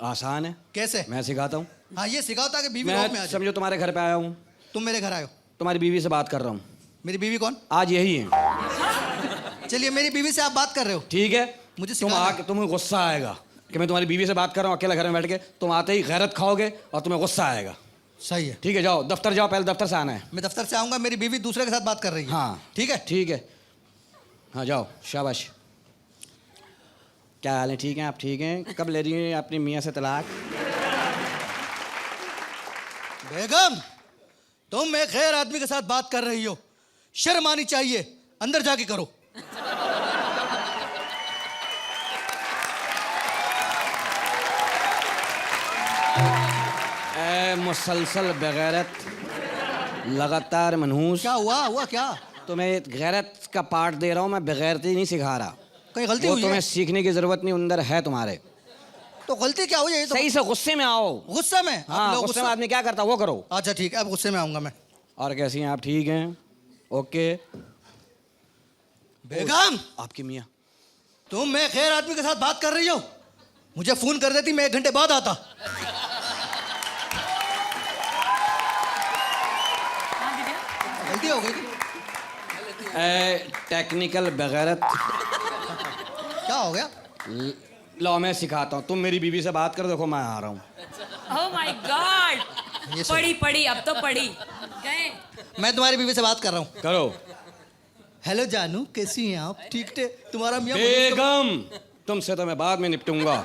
आसान है। कैसे? मैं सिखाता हूँ। हाँ ये सिखाओ ताकि बीवी रोब में आ मैं जाए। समझो तुम्हारे घर पे आया हूँ। तुम मेरे घर आयो। तुम्हारी बीवी से बात कर रहा हूँ। मेरी बीवी कौन? आज यही है। चलिए मेरी बीवी से आप बात कर रहे हो, ठीक है। मुझे तुम सिखाना। आके, तुम्हें गुस्सा आएगा कि मैं तुम्हारी बीवी से बात कर रहा हूँ अकेला घर में बैठ के। तुम आते ही गैरत खाओगे और तुम्हें गुस्सा आएगा। सही है। ठीक है, जाओ दफ्तर जाओ, पहले दफ्तर से आना है। मैं दफ्तर से आऊंगा, मेरी बीवी दूसरे के साथ बात कर रही है। हाँ ठीक है? ठीक है। हाँ जाओ, शाबाश। क्या हाल है? ठीक है आप? ठीक हैं। कब ले रही हैं अपनी मियाँ से तलाक? बेगम, तुम एक गैर आदमी के साथ बात कर रही हो, शर्म आनी चाहिए, अंदर जाके करो। ए मुसलसल बेगैरत, लगातार मनहूस। क्या हुआ? हुआ क्या? तुम्हें गैरत का पार्ट दे रहा हूँ मैं, बेगैरती नहीं सिखा रहा। कहीं गलती वो हुई तुम्हें है? सीखने की जरूरत नहीं, अंदर है तुम्हारे। तो गलती क्या हुई है? ये तो सही से गुस्से में आओ। गुस्से में? हाँ, आप लोग गुस्से में आदमी क्या करता वो करो। अच्छा ठीक है, अब गुस्से में आऊंगा मैं। और कैसी हैं आप? ठीक हैं? ओके। बेगम, आपकी मियाँ। तुम मैं गैर आदमी के साथ बात कर रही हो, मुझे फोन कर देती, मैं 1 घंटे बाद आता। गलती हो गई। टेक्निकल बेगैरत। क्या हो गया? लो मैं सिखाता हूँ, तुम मेरी बीवी से बात करो। देखो मैं आ रहा हूँ। ओह माय गॉड, पढ़ी पढ़ी, अब तो पढ़ी गए। मैं तुम्हारी बीवी से बात कर रहा हूँ। करो। हेलो जानू, कैसी हैं आप? ठीक थे? तुम्हारा मियाँ बेगम, तुमसे तो मैं बाद में निपटूंगा।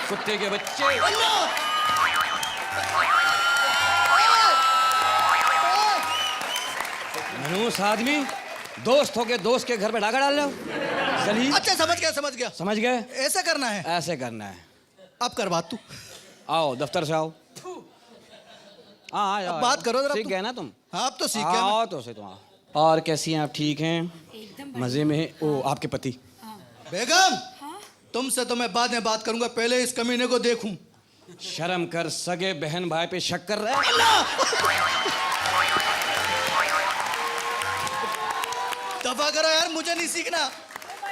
कुत्ते के बच्चे। मनूस आदमी, दोस्त हो के दोस्त के घर पे डाका डाल रहे हो। जलील। अच्छा समझ गया। समझ गए? ऐसा करना है। ऐसे करना है। अब कर बात तू। आओ दफ्तर से आओ। हाँ अब बात करो जरा। सीख गए ना तुम? हाँ अब तो सीख गया। आओ तो से तुम। और कैसी हैं आप? ठीक हैं? मजे में हैं? ओ आपके पति। बेगम तुमसे तो मैं बाद में बात करूंगा, पहले इस कमीने को देखूं। शर्म कर, सगे बहन भाई पे शक कर रहे हैं। दफा करो यार, मुझे नहीं सीखना।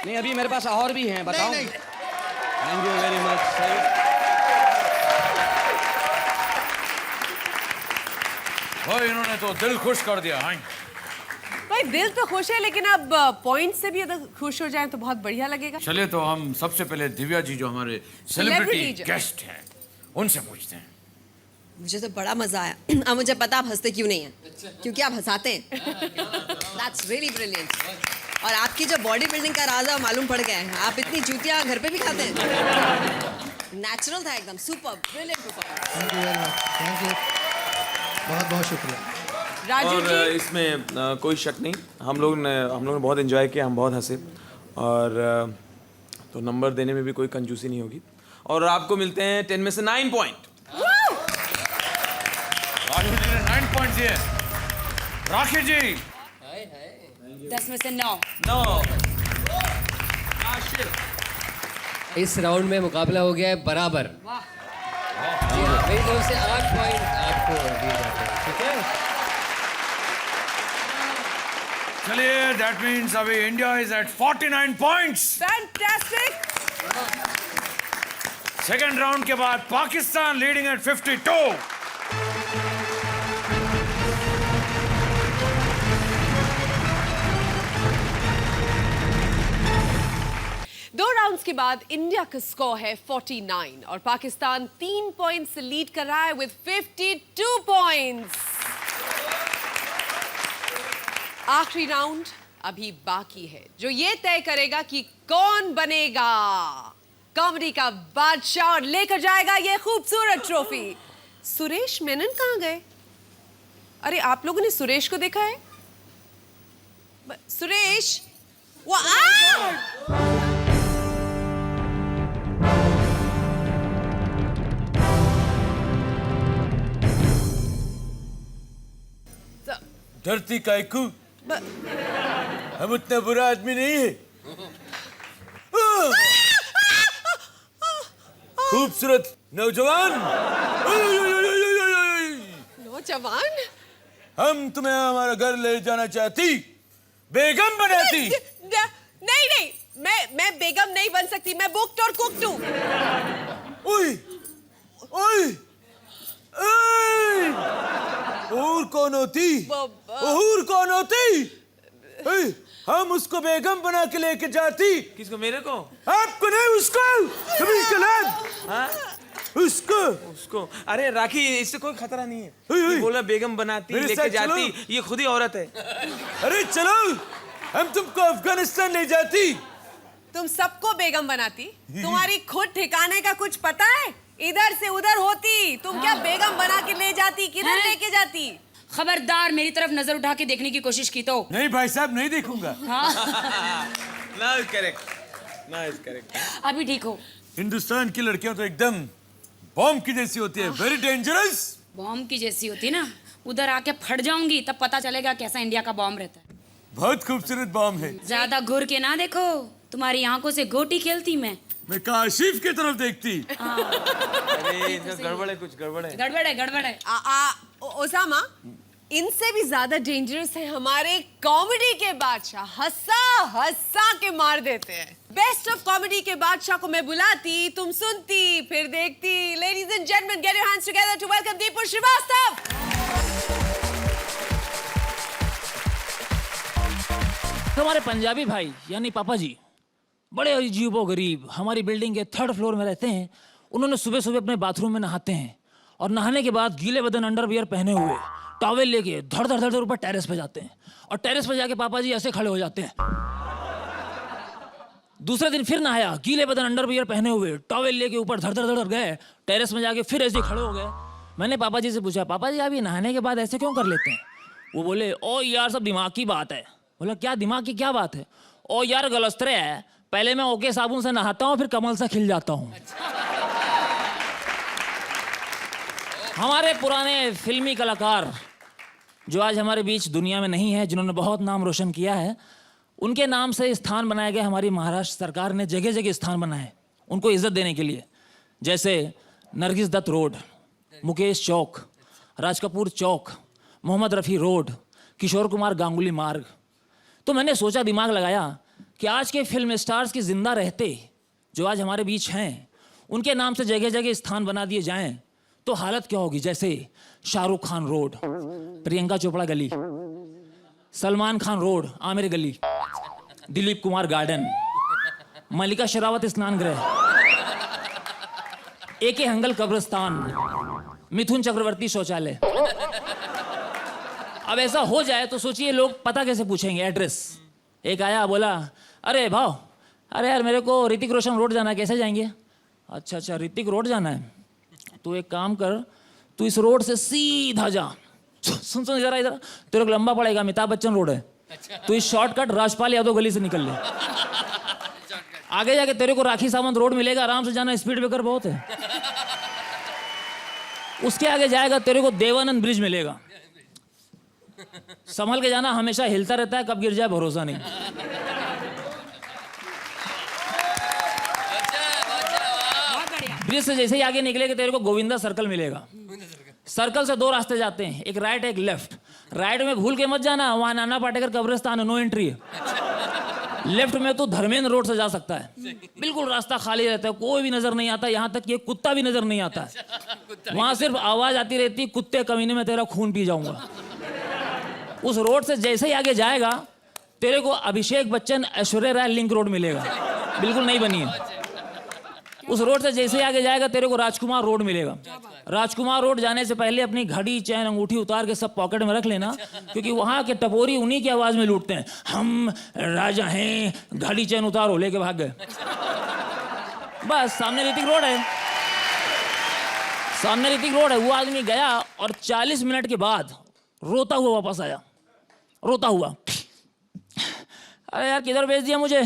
नहीं अभी मेरे पास और भी हैं, बताओ। नहीं। Thank you very much. भाई इन्होंने तो दिल खुश कर दिया। हाँ भाई दिल तो खुश है, लेकिन अब पॉइंट से भी अगर खुश हो जाए तो बहुत बढ़िया लगेगा। चलिए तो हम सबसे पहले दिव्या जी जो हमारे सेलिब्रिटी गेस्ट हैं उनसे पूछते हैं। मुझे तो बड़ा मजा आया। अब मुझे पता आप हंसते क्यों नहीं हैं, क्योंकि आप हंसाते हैं। That's really brilliant. और आपकी जो बॉडी बिल्डिंग का राज है मालूम पड़ गया है। आप इतनी जूतियां घर पे भी खाते हैं। नेचुरल था एकदम। Super brilliant performance. Thank you. बहुत बहुत शुक्रिया। राजू और जी इसमें कोई शक नहीं, हम लोग ने बहुत एंजॉय किया, हम बहुत हंसे। और तो नंबर देने में भी कोई कंजूसी नहीं होगी। और आपको मिलते हैं 10 में से 9 पॉइंट। राजू जी ने 9 पॉइंट दिए। राखी जी 10 में से 9। इस राउंड में मुकाबला हो गया है बराबर। जी हाँ, मेरी तरफ से 8 पॉइंट आपको दिए जाते हैं। ठीक है, चलिए दैट मीन्स अभी India is at 49 points. Fantastic. Second round के बाद पाकिस्तान लीडिंग एट 52। दो राउंड्स के बाद इंडिया का स्कोर है 49 और पाकिस्तान 3 पॉइंट से लीड कर रहा है विद 52 पॉइंट्स। आखिरी राउंड अभी बाकी है जो ये तय करेगा कि कौन बनेगा कॉमेडी का बादशाह और लेकर जाएगा ये खूबसूरत ट्रॉफी। सुरेश मेनन कहाँ गए? अरे आप लोगों ने सुरेश को देखा है? सुरेश वो धरती का एक हम उतना बुरा आदमी नहीं है। खूबसूरत नौजवान, नौजवान, हम तुम्हें हमारा घर ले जाना चाहती, बेगम बनाती। नहीं नहीं, मैं बेगम नहीं बन सकती, मैं बुक्ड और कुक्ड हूँ। ओए ओए और कौन होती? और कौन होती? हम उसको बेगम बना के लेके जाती। किसको? मेरे को? आपको नहीं, उसको। कभी हाँ? उसको। अरे राखी, इससे कोई खतरा नहीं है। ये बोला बेगम बनाती, लेके जाती, ये खुद ही औरत है। अरे चलो, हम तुमको अफगानिस्तान ले जाती। तुम सबको बेगम बनाती? तुम्हारी खुद ठिकाने का कुछ पता है? इधर से उधर होती, तुम क्या बेगम बना के ले जाती? किधर लेके जाती? खबरदार मेरी तरफ नजर उठा के देखने की कोशिश की तो। नहीं भाई साहब, नहीं देखूंगा। Nice correct. अभी ठीक हो। हिंदुस्तान की लड़कियां तो एकदम बॉम्ब की जैसी होती है, वेरी डेंजरस। बॉम्ब की जैसी होती है ना, उधर आके फट जाऊंगी तब पता चलेगा कैसा इंडिया का बॉम्ब रहता है। बहुत खूबसूरत बॉम्ब है। ज्यादा घूर के ना देखो, तुम्हारी आंखों से गोटी खेलती मैं काशिफ की तरफ देखती। अरे इनका गड़बड़ है, कुछ गड़बड़ है। ओसामा, इनसे भी ज्यादा डेंजरस है हमारे कॉमेडी के बादशाह। हंसा के मार देते हैं। बेस्ट ऑफ कॉमेडी के बादशाह को मैं बुलाती, तुम सुनती, फिर देखती। Ladies and gentleman, get your hands together to welcome Deepu Srivastava. हमारे पंजाबी भाई यानी पापा जी बड़े अजीबो गरीब हमारी बिल्डिंग के 3rd फ्लोर में रहते हैं। उन्होंने सुबह सुबह अपने बाथरूम में नहाते हैं और नहाने के बाद गीले बदन अंडरवियर पहने हुए टॉवेल लेके धड़ धड़ धड़ ऊपर टेरेस पे जाते हैं और टेरेस पे जाके पापा जी ऐसे खड़े हो जाते हैं। दूसरे दिन फिर नहाया, गीले बदन अंडरवियर पहने हुए, टॉवेल लेके ऊपर धड़ धड़ धड़ गए, टेरेस में जाके फिर ऐसे खड़े हो गए। मैंने पापा जी से पूछा, पापा जी आप ये नहाने के बाद ऐसे क्यों कर लेते हैं? वो बोले, ओ यार सब दिमाग की बात है। बोला क्या दिमाग की क्या बात है? ओ यार गलस्त्रे है, पहले मैं ओके साबुन से नहाता हूँ फिर कमल से खिल जाता हूँ। हमारे पुराने फिल्मी कलाकार जो आज हमारे बीच दुनिया में नहीं है, जिन्होंने बहुत नाम रोशन किया है, उनके नाम से स्थान बनाए गए। हमारी महाराष्ट्र सरकार ने जगह जगह स्थान बनाए उनको इज्जत देने के लिए, जैसे नरगिस दत्त रोड, मुकेश चौक, राज कपूर चौक, मोहम्मद रफ़ी रोड, किशोर कुमार गांगुली मार्ग। तो मैंने सोचा, दिमाग लगाया कि आज के फिल्म स्टार्स की जिंदा रहते जो आज हमारे बीच हैं, उनके नाम से जगह जगह स्थान बना दिए जाएं तो हालत क्या होगी। जैसे शाहरुख खान रोड, प्रियंका चोपड़ा गली, सलमान खान रोड, आमिर गली, दिलीप कुमार गार्डन, मल्लिका शेरावत स्नान गृह, AK हंगल कब्रिस्तान, मिथुन चक्रवर्ती शौचालय। अब ऐसा हो जाए तो सोचिए लोग पता कैसे पूछेंगे, एड्रेस। एक आया बोला, अरे भाव, अरे यार मेरे को ऋतिक रोशन रोड जाना है, कैसे जाएंगे? अच्छा ऋतिक रोड जाना है, तू एक काम कर, तू इस रोड से सीधा जा, सुन जरा इधर, तेरे को लंबा पड़ेगा, अमिताभ बच्चन रोड है, तू इस शॉर्टकट राजपाल यादव गली से निकल ले, आगे जाके तेरे को राखी सावंत रोड मिलेगा, आराम से जाना, स्पीड ब्रेकर बहुत है। उसके आगे जाएगा तेरे को देवानंद ब्रिज मिलेगा, संभल के जाना, हमेशा हिलता रहता है, कब गिर जाए भरोसा नहीं। ब्रिज से जैसे ही आगे निकलेगा तेरे को गोविंदा सर्कल मिलेगा। सर्कल से 2 रास्ते जाते हैं, एक राइट एक लेफ्ट। राइट में भूल के मत जाना, वहां नाना पाटेकर कब्रिस्तान है, नो एंट्री है। लेफ्ट में तो धर्मेंद्र रोड से जा सकता है, बिल्कुल रास्ता खाली रहता है, कोई भी नजर नहीं आता, यहाँ तक कि एक कुत्ता भी नजर नहीं आता है। वहां सिर्फ आवाज आती रहती, कुत्ते कमीने में तेरा खून पी जाऊंगा। उस रोड से जैसे ही आगे जाएगा तेरे को अभिषेक बच्चन ऐश्वर्या राय लिंक रोड मिलेगा, बिल्कुल नहीं बनी है। उस रोड से जैसे ही आगे जाएगा तेरे को राजकुमार रोड मिलेगा। राजकुमार रोड जाने से पहले अपनी घड़ी चैन अंगूठी उतार के सब पॉकेट में रख लेना, क्योंकि वहां के टपोरी उन्हीं की आवाज में लूटते हैं, हम राजा हैं, घड़ी चैन उतारो, लेके भाग गए। बस सामने ऋतिक रोड है, सामने ऋतिक रोड है। वो आदमी गया और 40 मिनट के बाद रोता हुआ वापस आया, रोता हुआ, अरे यार किधर भेज दिया मुझे?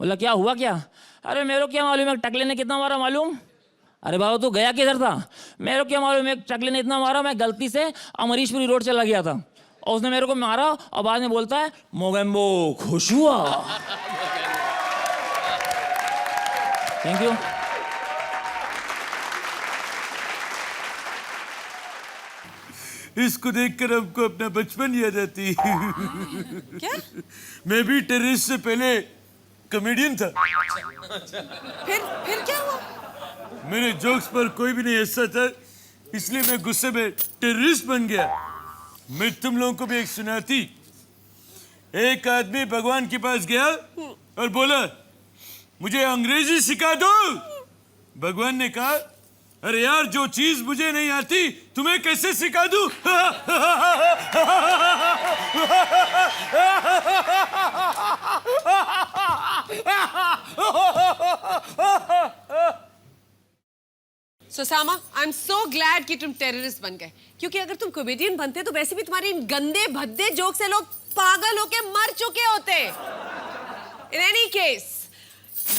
बोला क्या हुआ क्या? अरे मेरे को क्या मालूम है टकले ने कितना मारा मालूम? अरे बाबा तू गया किधर था? मेरे को क्या मालूम है टकले ने इतना मारा, मैं गलती से अमरीशपुरी रोड चला गया था और उसने मेरे को मारा और बाद में बोलता है मोगेम्बो खुश हुआ। Thank you. इसको देखकर हमको अपना बचपन याद आती। क्या? मैं भी टेररिस्ट से पहले कॉमेडियन था। फिर क्या हुआ? मेरे जोक्स पर कोई भी नहीं हंसता था, इसलिए मैं गुस्से में टेररिस्ट बन गया। मैं तुम लोगों को भी एक सुनाती। एक आदमी भगवान के पास गया और बोला मुझे अंग्रेजी सिखा दो। भगवान ने कहा अरे यार जो चीज मुझे नहीं आती तुम्हें कैसे सिखा दूं? सुसामा, आई एम सो ग्लैड कि तुम टेररिस्ट बन गए, क्योंकि अगर तुम कॉमेडियन बनते तो वैसे भी तुम्हारे इन गंदे भद्दे जोक से लोग पागल होके मर चुके होते। इन एनी केस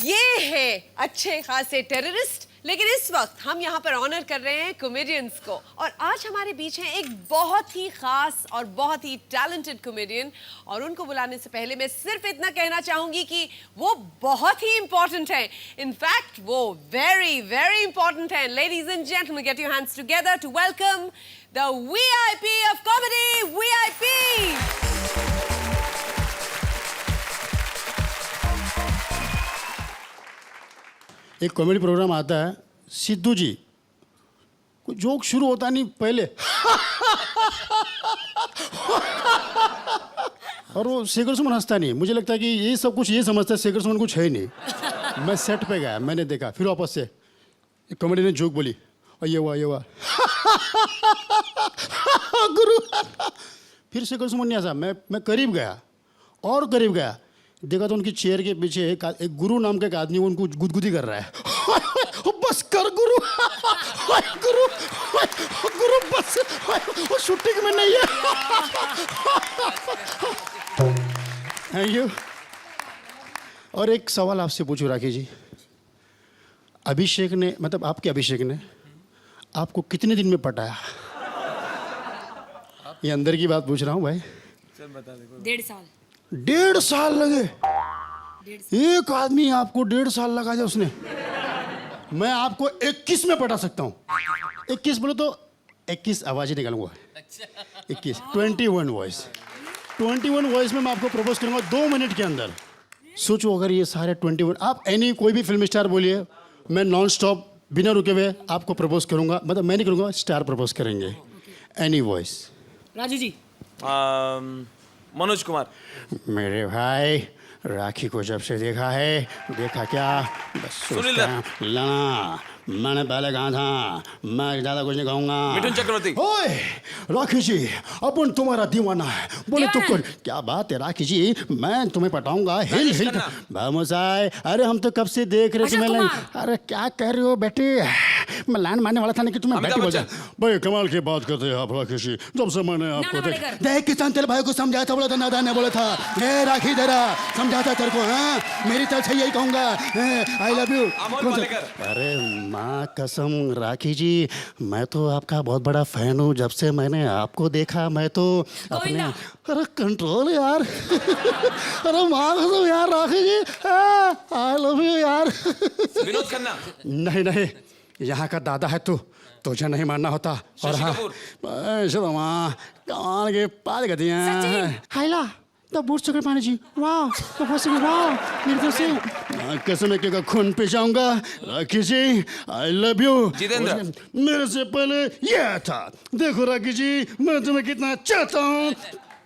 ये है अच्छे खासे टेररिस्ट, लेकिन इस वक्त हम यहाँ पर ऑनर कर रहे हैं कॉमेडियंस को, और आज हमारे बीच है एक बहुत ही खास और बहुत ही टैलेंटेड कॉमेडियन, और उनको बुलाने से पहले मैं सिर्फ इतना कहना चाहूंगी कि वो बहुत ही इंपॉर्टेंट है। इनफैक्ट वो वेरी वेरी इंपॉर्टेंट है। Ladies and gentleman, get your hands together to welcome the VIP of comedy, VIP। एक कॉमेडी प्रोग्राम आता है, सिद्धू जी कोई जोक शुरू होता नहीं पहले और वो शेखर सुमन हंसता नहीं। मुझे लगता है कि ये सब कुछ ये समझता है शेखर सुमन कुछ है ही नहीं। मैं सेट पे गया, मैंने देखा, फिर वापस से कॉमेडी ने जोक बोली और ये हुआ गुरु। फिर शेखर सुमन नहीं हंसा, मैं करीब गया और करीब गया, देखा तो उनकी चेयर के पीछे एक गुरु नाम का एक आदमी उनको गुदगुदी कर रहा है। बस कर गुरु, गुरु, गुरु बस, वो शूटिंग में नहीं है। Thank you. और एक सवाल आपसे पूछूं राखी जी, अभिषेक ने, मतलब आपके अभिषेक ने आपको कितने दिन में पटाया? ये अंदर की बात पूछ रहा हूँ भाई। 1.5 साल। 1.5 साल लगे? एक आदमी आपको 1.5 साल लगा दिया उसने। मैं आपको 21 में पटा सकता हूँ। 21 बोलो तो 21 आवाज़ ही निकालूंगा। 21 21 वॉइस, 21 वॉइस में मैं आपको प्रपोज करूंगा 2 मिनट के अंदर। सोचो अगर ये सारे 21, आप एनी कोई भी फिल्म स्टार बोलिए, मैं नॉन स्टॉप बिना रुके हुए आपको प्रपोज करूंगा। मतलब मैं नहीं करूंगा, स्टार प्रपोज करेंगे। Any voice. राजू जी। मनोज कुमार। मेरे भाई राखी को जब से देखा है, देखा क्या, बस सुनील लाना। मैंने पहले कहा था मैं ज़्यादा कुछ नहीं कहूँगा। मिथुन चक्रवर्ती। ओए राखी जी, अपन तुम्हारा दीवाना है, बोले तो कुछ। क्या बात है राखी जी, मैं तुम्हें पटाऊंगा। हिल हिल भामुसाई, अरे हम तो कब से देख रहे तुम्हें। अरे क्या कह रहे हो बेटे, मैं लाइन मारने वाला था नहीं कि तुम्हें बेटी बोल जाए। भाई कमाल की बात करते हैं आप राखी जी। जब से मैंने आपको देख किसान तेरे भाई को समझाया था, बोला था नादान ने बोला था, हे राखी जरा समझा था तेरे को। हाँ मेरी तरफ से यही कहूँगा, आई लव यू। अरे माँ कसम राखी जी, मैं तो आपका बहुत बड़ा फैन हूँ। जब से मैंने आपको देखा मैं तो अपने, अरे कंट्रोल यार। अरे माँ कसम यार राखी जी, आई लव यू यार। विनोद खन्ना। नहीं नहीं, यहाँ का दादा है तू, तुझे नहीं मानना होता। और हाँ माँ कमाल के पाल कर दिया। हाइला द बूट सुगर पानी जी, वाह बहुत सुगर, वाह मेरी तरफ से कसम है कि खून पे जाऊंगा। राखी जी आई लव यू। जितेंद्र। मेरे से पहले यह था। देखो राखी जी, मैं तुम्हें कितना चाहता हूँ,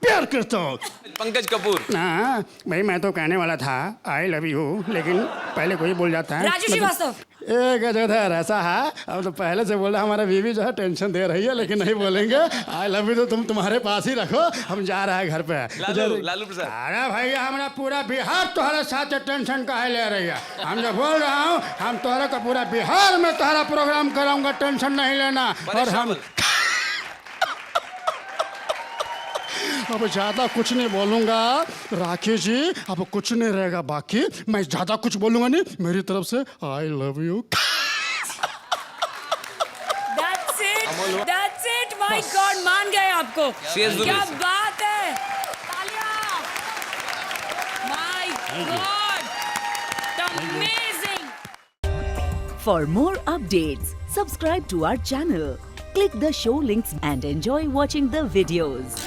प्यार करता हूँ। पंकज कपूर। हाँ भाई मैं तो कहने वाला था आई लव यू, लेकिन पहले कोई बोल जाता है। राजू श्रीवास्तव। एक जोधर ऐसा है, अब तो पहले से बोल रहा हमारा बीवी जो है टेंशन दे रही है, लेकिन नहीं बोलेंगे। आई लव यू तो तुम तुम्हारे पास ही रखो, हम जा रहे हैं घर पे। लालू प्रसाद। अरे भैया हमारा पूरा बिहार तुम्हारे साथ टेंशन काहे ले रही है। हम जो बोल रहा हूँ, हम तुम्हारे को पूरा बिहार में तुम्हारा प्रोग्राम कराऊंगा, टेंशन नहीं लेना। और हम अब ज़्यादा कुछ नहीं बोलूँगा राखी जी, अब कुछ नहीं रहेगा बाकी। मैं ज़्यादा कुछ बोलूँगा नहीं, मेरी तरफ से I love you. That's it, my God, मान गए आपको। क्या बात है, तालियां। My God, amazing. For more updates, subscribe to our channel, click the show links and enjoy watching the videos.